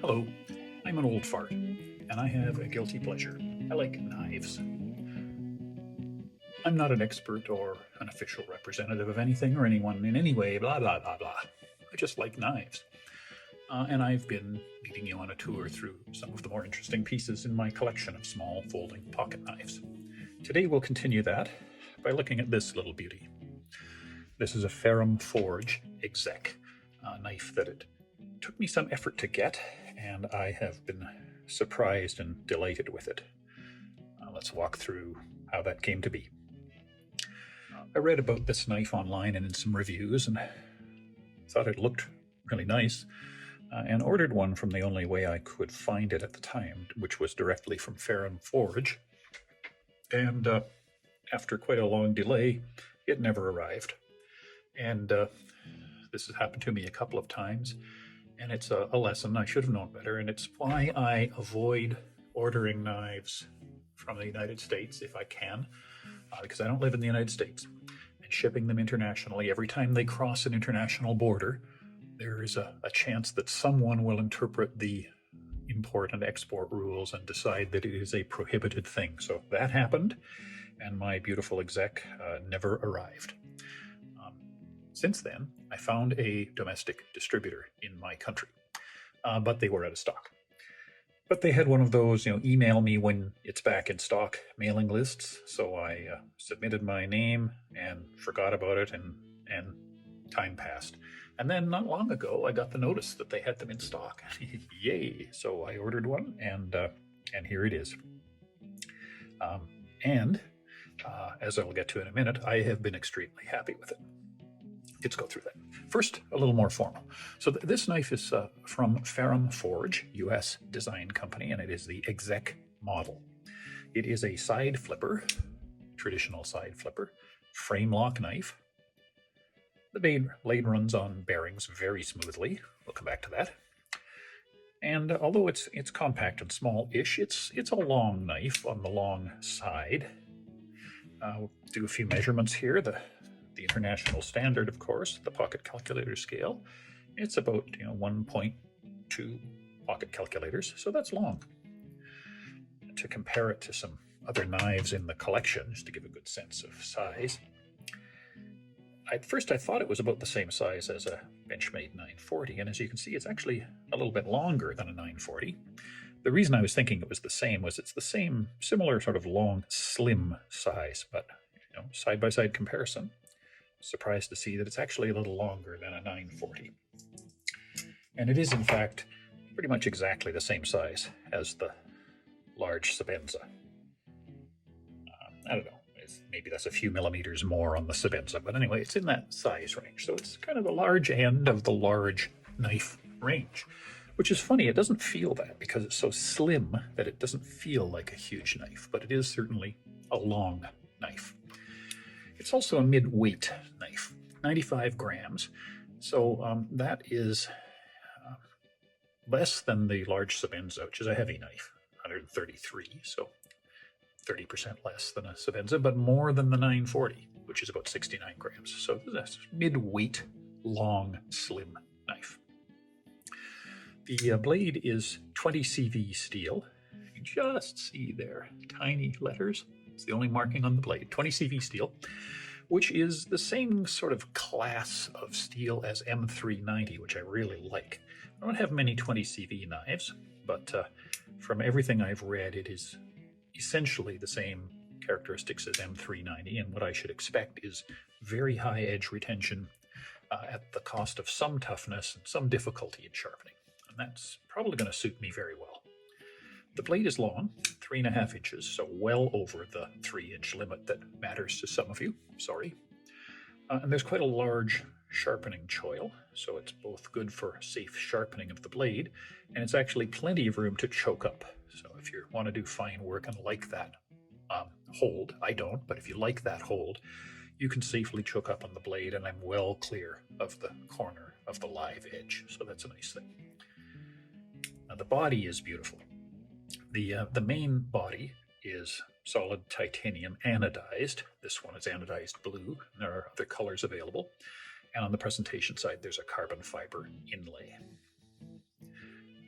Hello, I'm an old fart, and I have a guilty pleasure. I like knives. I'm not an expert or an official representative of anything or anyone in any way, blah, blah, blah, blah. I just like knives. And I've been leading you on a tour through some of the more interesting pieces in my collection of small folding pocket knives. Today we'll continue that by looking at this little beauty. This is a Ferrum Forge Exec, a knife that it took me some effort to get, and I have been surprised and delighted with it. Let's walk through how that came to be. I read about this knife online and in some reviews and thought it looked really nice, and ordered one from the only way I could find it at the time, which was directly from Ferrum Forge. And after quite a long delay, it never arrived. And this has happened to me a couple of times, and it's a lesson I should have known better, and it's why I avoid ordering knives from the United States if I can, because I don't live in the United States, and shipping them internationally. Every time they cross an international border, there is a chance that someone will interpret the import and export rules and decide that it is a prohibited thing. So that happened, and my beautiful Exec never arrived. Since then, I found a domestic distributor in my country, but they were out of stock. But they had one of those, email me when it's back in stock mailing lists. So I submitted my name and forgot about it, and time passed. And then not long ago, I got the notice that they had them in stock. Yay! So I ordered one, and here it is. As I'll get to in a minute, I have been extremely happy with it. Let's go through that. First, a little more formal. So this knife is from Ferrum Forge, US design company, and it is the Exec model. It is a side flipper, traditional side flipper, frame lock knife. The blade runs on bearings very smoothly. We'll come back to that. And although it's compact and small-ish, it's a long knife on the long side. We'll do a few measurements here. The international standard, of course, the pocket calculator scale, it's about 1.2 pocket calculators, so that's long. To compare it to some other knives in the collection, just to give a good sense of size, at first I thought it was about the same size as a Benchmade 940, and as you can see, it's actually a little bit longer than a 940. The reason I was thinking it was the same was it's the same, similar sort of long, slim size, but side-by-side comparison, surprised to see that it's actually a little longer than a 940. And it is, in fact, pretty much exactly the same size as the large Sebenza. I don't know, maybe that's a few millimeters more on the Sebenza, but anyway, it's in that size range. So it's kind of the large end of the large knife range, which is funny. It doesn't feel that because it's so slim that it doesn't feel like a huge knife, but it is certainly a long knife. It's also a mid-weight knife, 95 grams. So that is less than the large Sebenza, which is a heavy knife, 133. So 30% less than a Sebenza, but more than the 940, which is about 69 grams. So that's mid-weight, long, slim knife. The blade is 20 CV steel. You can just see there, tiny letters. It's the only marking on the blade, 20 CV steel, which is the same sort of class of steel as M390, which I really like. I don't have many 20 CV knives, but from everything I've read, it is essentially the same characteristics as M390, and what I should expect is very high edge retention at the cost of some toughness and some difficulty in sharpening, and that's probably going to suit me very well. The blade is long, 3.5 inches, so well over the 3-inch limit that matters to some of you, sorry. And there's quite a large sharpening choil, so it's both good for safe sharpening of the blade, and it's actually plenty of room to choke up. So if you want to do fine work and like that hold, I don't, but if you like that hold, you can safely choke up on the blade, and I'm well clear of the corner of the live edge, so that's a nice thing. Now the body is beautiful. The main body is solid titanium anodized. This one is anodized blue. There are other colors available. And on the presentation side, there's a carbon fiber inlay.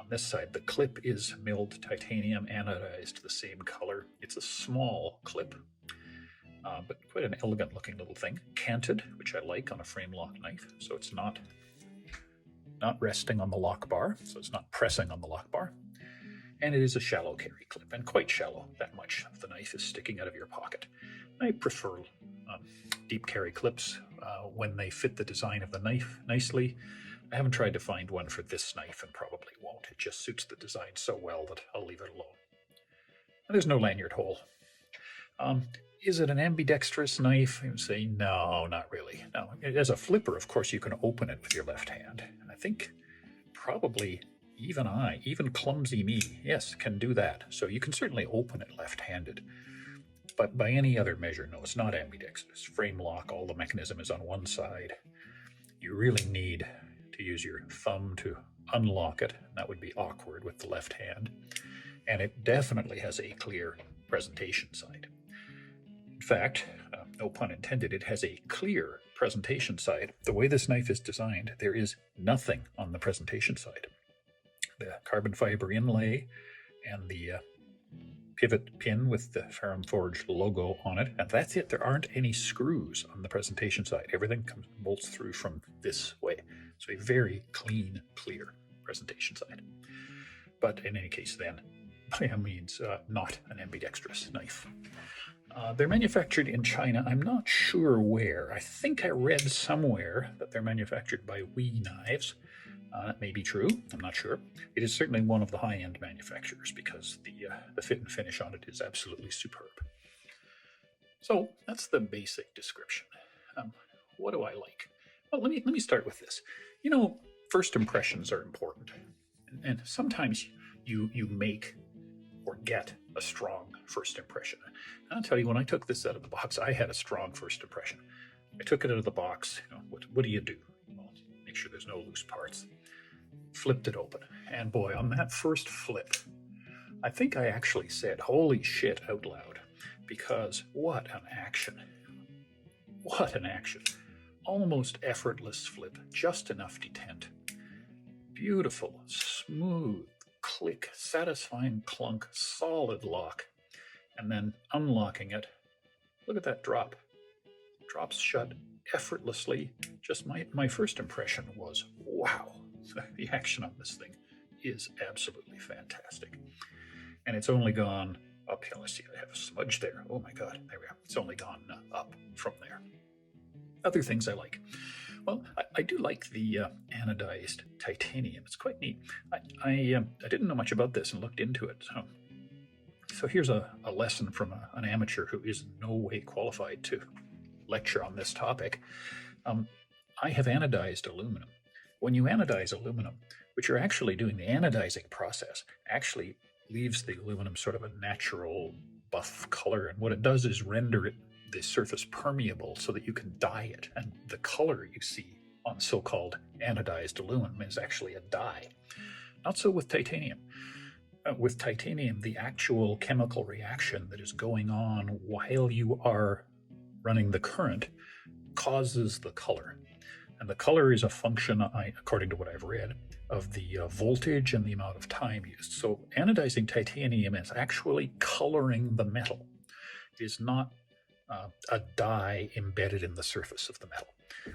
On this side, the clip is milled titanium anodized the same color. It's a small clip, but quite an elegant looking little thing. Canted, which I like on a frame lock knife, so it's not resting on the lock bar, so it's not pressing on the lock bar. And it is a shallow carry clip, and quite shallow. That much of the knife is sticking out of your pocket. I prefer deep carry clips when they fit the design of the knife nicely. I haven't tried to find one for this knife and probably won't. It just suits the design so well that I'll leave it alone. And there's no lanyard hole. Is it an ambidextrous knife? I would say no, not really. No, as a flipper, of course, you can open it with your left hand. And I think probably even clumsy me, yes, can do that. So you can certainly open it left-handed. But by any other measure, no, it's not ambidextrous. Frame lock, all the mechanism is on one side. You really need to use your thumb to unlock it. That would be awkward with the left hand. And it definitely has a clear presentation side. In fact, no pun intended, it has a clear presentation side. The way this knife is designed, there is nothing on the presentation side. The carbon fiber inlay and the pivot pin with the Ferrum Forge logo on it, and that's it. There aren't any screws on the presentation side. Everything bolts through from this way. So a very clean, clear presentation side. But in any case then, by any means, not an ambidextrous knife. They're manufactured in China. I'm not sure where. I think I read somewhere that they're manufactured by We Knives. That may be true. I'm not sure. It is certainly one of the high-end manufacturers because the fit and finish on it is absolutely superb. So that's the basic description. What do I like? Well, let me start with this. You know, first impressions are important, and sometimes you make or get a strong first impression. And I'll tell you, when I took this out of the box, I had a strong first impression. I took it out of the box. You know, what do you do? Well, make sure there's no loose parts. Flipped it open, and boy, on that first flip, I think I actually said, holy shit, out loud, because what an action. What an action. Almost effortless flip, just enough detent. Beautiful, smooth, click, satisfying clunk, solid lock, and then unlocking it. Look at that drop. Drops shut effortlessly. Just my first impression was, wow. The action on this thing is absolutely fantastic. And it's only gone uphill. I see I have a smudge there. Oh my God, there we are. It's only gone up from there. Other things I like. Well, I do like the anodized titanium. It's quite neat. I didn't know much about this and looked into it. So here's a lesson from an amateur who is in no way qualified to lecture on this topic. I have anodized aluminum. When you anodize aluminum, what you're actually doing, the anodizing process, actually leaves the aluminum sort of a natural buff color. And what it does is render the surface permeable so that you can dye it. And the color you see on so-called anodized aluminum is actually a dye. Not so with titanium. With titanium, the actual chemical reaction that is going on while you are running the current causes the color. And the color is a function, according to what I've read, of the voltage and the amount of time used. So anodizing titanium is actually coloring the metal. It is not a dye embedded in the surface of the metal,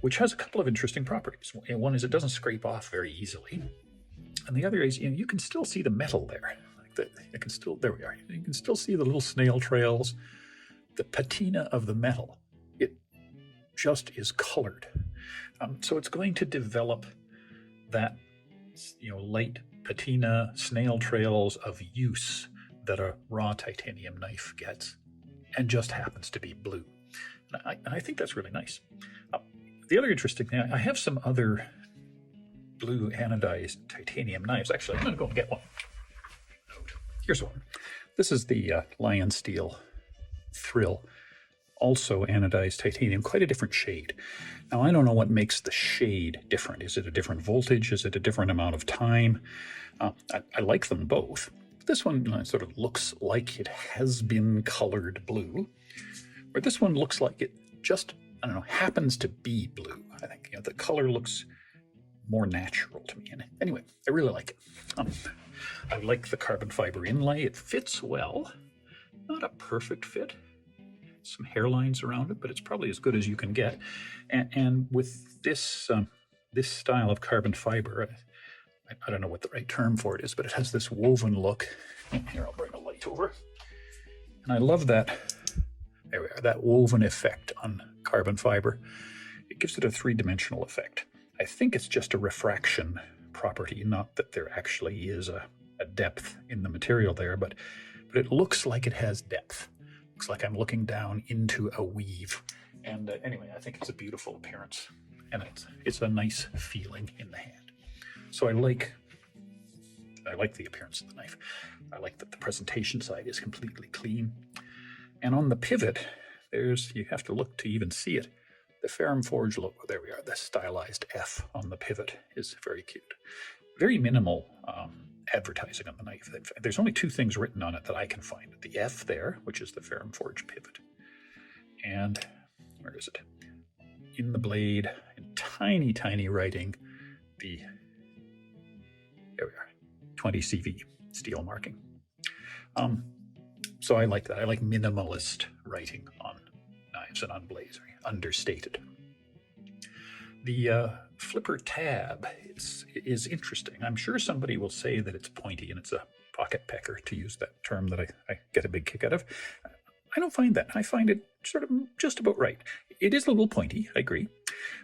which has a couple of interesting properties. One is it doesn't scrape off very easily. And the other is, you can still see the metal there. There we are. You can still see the little snail trails, the patina of the metal. It just is colored. So it's going to develop that, light patina, snail trails of use that a raw titanium knife gets, and just happens to be blue. And I think that's really nice. The other interesting thing, I have some other blue anodized titanium knives. Actually, I'm going to go and get one. Here's one. This is the Lion Steel Thrill. Also anodized titanium, quite a different shade. Now, I don't know what makes the shade different. Is it a different voltage? Is it a different amount of time? I like them both. This one sort of looks like it has been colored blue, where this one looks like it just, happens to be blue. I think the color looks more natural to me. And anyway, I really like it. I like the carbon fiber inlay. It fits well. Not a perfect fit. Some hairlines around it, but it's probably as good as you can get. And with this this style of carbon fiber, I don't know what the right term for it is, but it has this woven look. Here, I'll bring a light over. And I love that. There we are, that woven effect on carbon fiber. It gives it a three-dimensional effect. I think it's just a refraction property, not that there actually is a depth in the material there, but it looks like it has depth. Looks like I'm looking down into a weave. And anyway, I think it's a beautiful appearance, and it's a nice feeling in the hand. So I like the appearance of the knife. I like that the presentation side is completely clean. And on the pivot, you have to look to even see it. The Ferrum Forge logo, there we are, the stylized F on the pivot is very cute. Very minimal advertising on the knife. There's only two things written on it that I can find. The F there, which is the Ferrum Forge pivot. And where is it? In the blade, in tiny, tiny writing, there we are, 20 CV steel marking. So I like that. I like minimalist writing on knives and on blades, understated. The flipper tab is interesting. I'm sure somebody will say that it's pointy and it's a pocket pecker, to use that term that I get a big kick out of. I don't find that. I find it sort of just about right. It is a little pointy, I agree,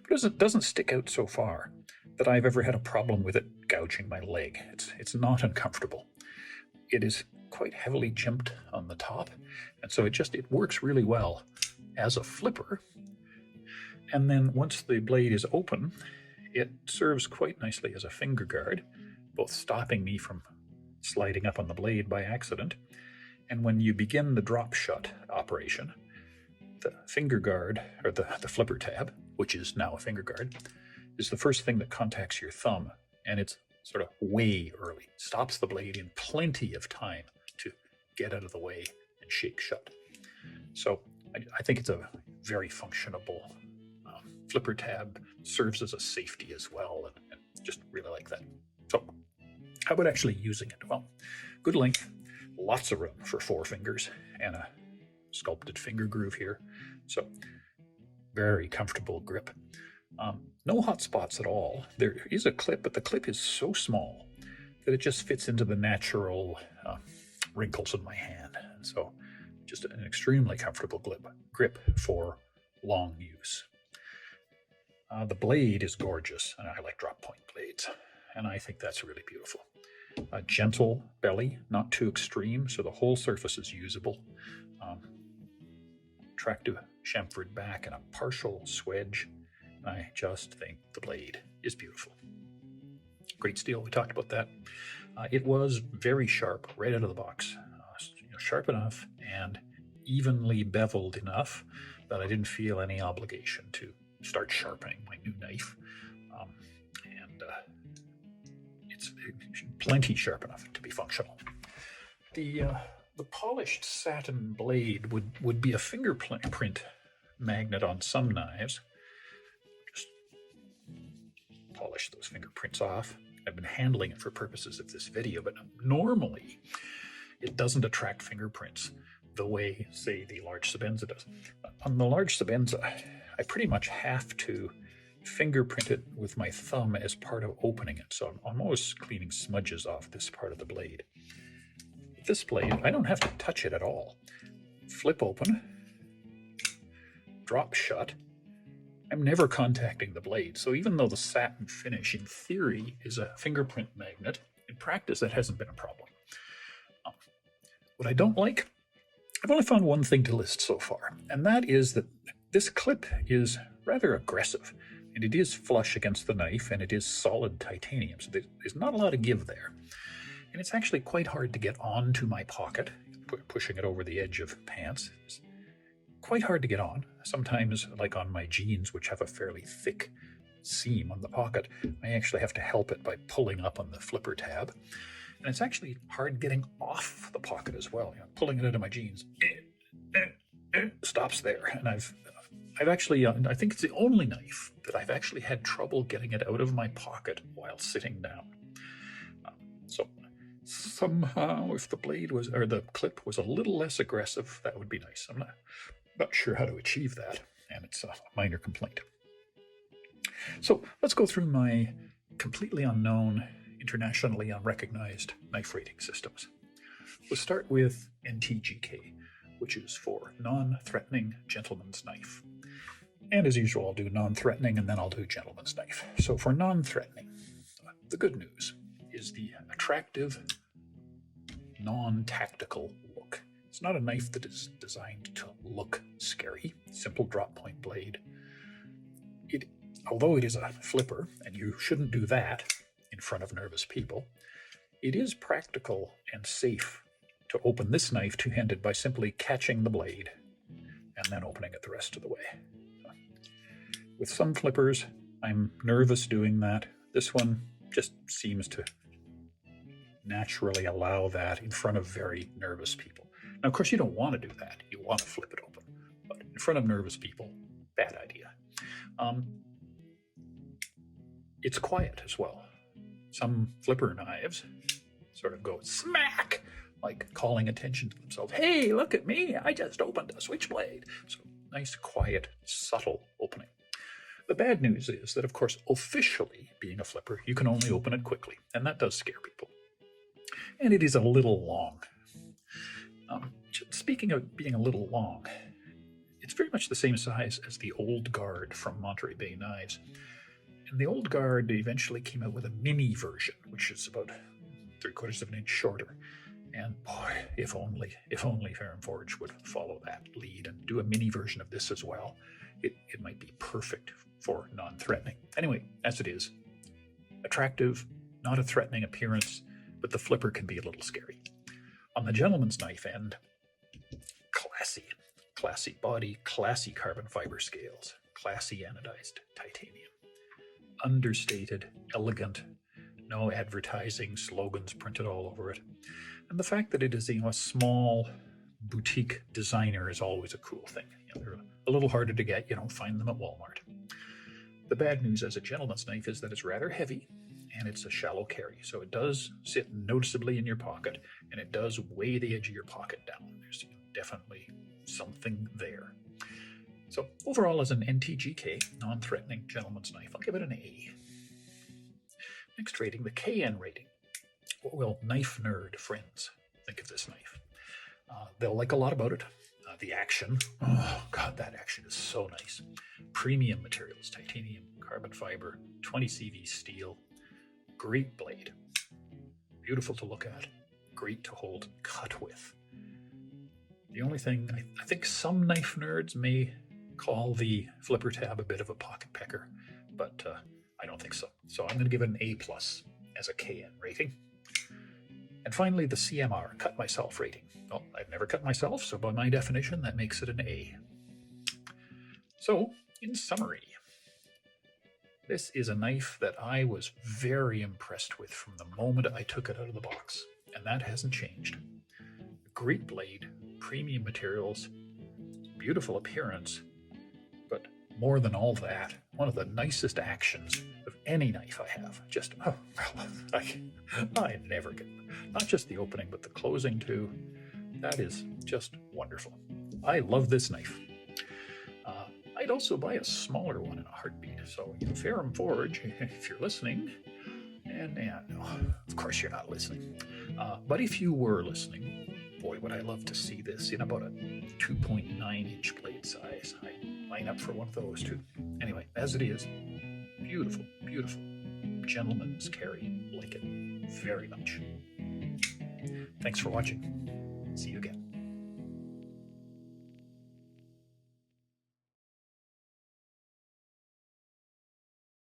but it doesn't stick out so far that I've ever had a problem with it gouging my leg. It's not uncomfortable. It is quite heavily jimped on the top, and so it works really well as a flipper. And then once the blade is open, it serves quite nicely as a finger guard, both stopping me from sliding up on the blade by accident. And when you begin the drop shut operation, the finger guard, or the flipper tab, which is now a finger guard, is the first thing that contacts your thumb, and it's sort of way early. Stops the blade in plenty of time to get out of the way and shake shut. So I think it's a very functionable flipper tab. Serves as a safety as well, and just really like that. So how about actually using it? Well, good length, lots of room for 4 fingers, and a sculpted finger groove here. So very comfortable grip. No hot spots at all. There is a clip, but the clip is so small that it just fits into the natural wrinkles in my hand. So just an extremely comfortable grip for long use. The blade is gorgeous, and I like drop point blades, and I think that's really beautiful. A gentle belly, not too extreme, so the whole surface is usable. Attractive chamfered back and a partial swedge. I just think the blade is beautiful. Great steel, we talked about that. It was very sharp right out of the box. Sharp enough and evenly beveled enough that I didn't feel any obligation to start sharpening my new knife. It's plenty sharp enough to be functional. The polished satin blade would be a fingerprint magnet on some knives. Just polish those fingerprints off. I've been handling it for purposes of this video, but normally it doesn't attract fingerprints the way, say, the large Sabenza does. On the large Sabenza, I pretty much have to fingerprint it with my thumb as part of opening it, so I'm always cleaning smudges off this part of the blade. With this blade, I don't have to touch it at all. Flip open, drop shut. I'm never contacting the blade, so even though the satin finish in theory is a fingerprint magnet, in practice that hasn't been a problem. What I don't like, I've only found one thing to list so far, and that is that this clip is rather aggressive, and it is flush against the knife, and it is solid titanium, so there's not a lot of give there. And it's actually quite hard to get onto my pocket, pushing it over the edge of pants. It's quite hard to get on. Sometimes, like on my jeans, which have a fairly thick seam on the pocket, I actually have to help it by pulling up on the flipper tab. And it's actually hard getting off the pocket as well. Pulling it out of my jeans stops there, and I've I've actually, I think it's the only knife that I've actually had trouble getting it out of my pocket while sitting down. So somehow, if the blade was, or the clip was a little less aggressive, that would be nice. I'm not sure how to achieve that, and it's a minor complaint. So let's go through my completely unknown, internationally unrecognized knife rating systems. We'll start with NTGK, which is for non-threatening gentleman's knife. And as usual, I'll do non-threatening and then I'll do gentleman's knife. So for non-threatening, the good news is the attractive, non-tactical look. It's not a knife that is designed to look scary. Simple drop point blade. Although it is a flipper, and you shouldn't do that in front of nervous people, it is practical and safe to open this knife two-handed by simply catching the blade and then opening it the rest of the way. With some flippers, I'm nervous doing that. This one just seems to naturally allow that in front of very nervous people. Now, of course, you don't want to do that. You want to flip it open. But in front of nervous people, bad idea. It's quiet as well. Some flipper knives sort of go smack, like calling attention to themselves. Hey, look at me, I just opened a switchblade. So nice, quiet, subtle opening. The bad news is that, of course, officially being a flipper, you can only open it quickly, and that does scare people. And it is a little long. Speaking of being a little long, it's very much the same size as the Old Guard from Monterey Bay Knives. And the Old Guard eventually came out with a mini version, which is about 3/4 of an inch shorter. And boy, if only Ferrum Forge would follow that lead and do a mini version of this as well, it might be perfect for non-threatening. Anyway, as it is, attractive, not a threatening appearance, but the flipper can be a little scary. On the gentleman's knife end, classy body, classy carbon fiber scales, classy anodized titanium. Understated, elegant, no advertising slogans printed all over it. And the fact that it is a small boutique designer is always a cool thing. They're a little harder to get. You don't find them at Walmart. The bad news as a gentleman's knife is that it's rather heavy and it's a shallow carry. So it does sit noticeably in your pocket and it does weigh the edge of your pocket down. There's definitely something there. So overall, as an NTGK, non-threatening gentleman's knife, I'll give it an A. Next rating, the KN rating. What will knife nerd friends think of this knife? They'll like a lot about it. The action, oh God, that action is so nice. Premium materials, titanium, carbon fiber, 20 CV steel, great blade. Beautiful to look at, great to hold, cut with. The only thing, I think some knife nerds may call the flipper tab a bit of a pocket pecker, but I don't think so. So I'm going to give it an A+ as a KN rating. And finally, the CMR, cut myself rating. Well, I've never cut myself, so by my definition, that makes it an A. So, in summary, this is a knife that I was very impressed with from the moment I took it out of the box, and that hasn't changed. Great blade, premium materials, beautiful appearance, but more than all that, one of the nicest actions of any knife I have. Just, oh, well, I never get, not just the opening, but the closing too. That is just wonderful. I love this knife. I'd also buy a smaller one in a heartbeat. So, Ferrum Forge, if you're listening, and no, of course you're not listening. But if you were listening, boy, would I love to see this in about a 2.9-inch blade size. I'd line up for one of those too. Anyway, as it is, beautiful, beautiful. Gentleman's carry. Like it very much. Thanks for watching. See you again.